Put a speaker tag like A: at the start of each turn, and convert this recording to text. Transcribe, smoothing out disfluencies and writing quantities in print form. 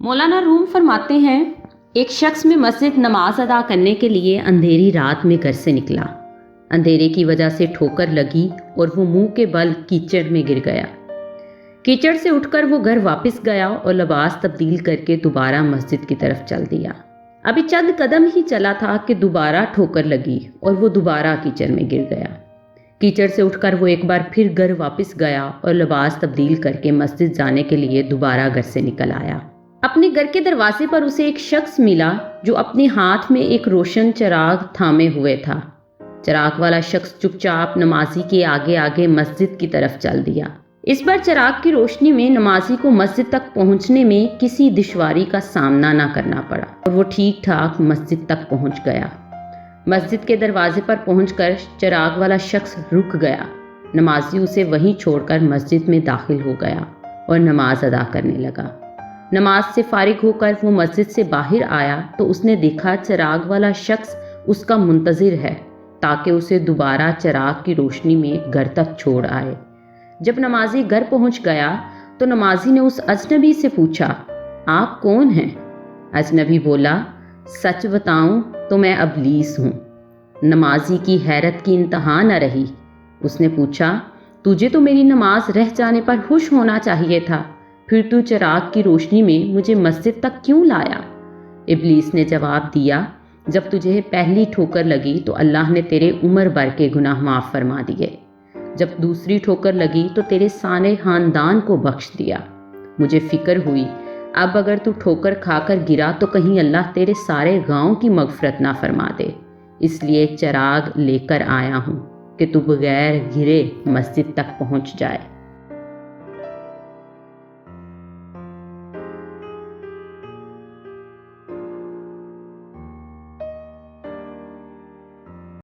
A: مولانا روم فرماتے ہیں، ایک شخص میں مسجد نماز ادا کرنے کے لیے اندھیری رات میں گھر سے نکلا۔ اندھیرے کی وجہ سے ٹھوکر لگی اور وہ منہ کے بل کیچڑ میں گر گیا۔ کیچڑ سے اٹھ کر وہ گھر واپس گیا اور لباس تبدیل کر کے دوبارہ مسجد کی طرف چل دیا۔ ابھی چند قدم ہی چلا تھا کہ دوبارہ ٹھوکر لگی اور وہ دوبارہ کیچڑ میں گر گیا۔ کیچڑ سے اٹھ کر وہ ایک بار پھر گھر واپس گیا اور لباس تبدیل کر کے مسجد جانے کے لیے دوبارہ گھر سے نکل آیا۔ اپنے گھر کے دروازے پر اسے ایک شخص ملا جو اپنے ہاتھ میں ایک روشن چراغ تھامے ہوئے تھا۔ چراغ والا شخص چپ چاپ نمازی کے آگے آگے مسجد کی طرف چل دیا۔ اس بار چراغ کی روشنی میں نمازی کو مسجد تک پہنچنے میں کسی دشواری کا سامنا نہ کرنا پڑا اور وہ ٹھیک ٹھاک مسجد تک پہنچ گیا۔ مسجد کے دروازے پر پہنچ کر چراغ والا شخص رک گیا۔ نمازی اسے وہیں چھوڑ کر مسجد میں داخل ہو گیا اور نماز ادا کرنے لگا۔ نماز سے فارغ ہو کر وہ مسجد سے باہر آیا تو اس نے دیکھا چراغ والا شخص اس کا منتظر ہے تاکہ اسے دوبارہ چراغ کی روشنی میں گھر تک چھوڑ آئے۔ جب نمازی گھر پہنچ گیا تو نمازی نے اس اجنبی سے پوچھا، آپ کون ہیں؟ اجنبی بولا، سچ بتاؤں تو میں ابلیس ہوں۔ نمازی کی حیرت کی انتہا نہ رہی۔ اس نے پوچھا، تجھے تو میری نماز رہ جانے پر خوش ہونا چاہیے تھا، پھر تو چراغ کی روشنی میں مجھے مسجد تک کیوں لایا؟ ابلیس نے جواب دیا، جب تجھے پہلی ٹھوکر لگی تو اللہ نے تیرے عمر بھر کے گناہ معاف فرما دیے، جب دوسری ٹھوکر لگی تو تیرے سارے خاندان کو بخش دیا۔ مجھے فکر ہوئی اب اگر تو ٹھوکر کھا کر گرا تو کہیں اللہ تیرے سارے گاؤں کی مغفرت نہ فرما دے، اس لیے چراغ لے کر آیا ہوں کہ تو بغیر گرے مسجد تک پہنچ جائے۔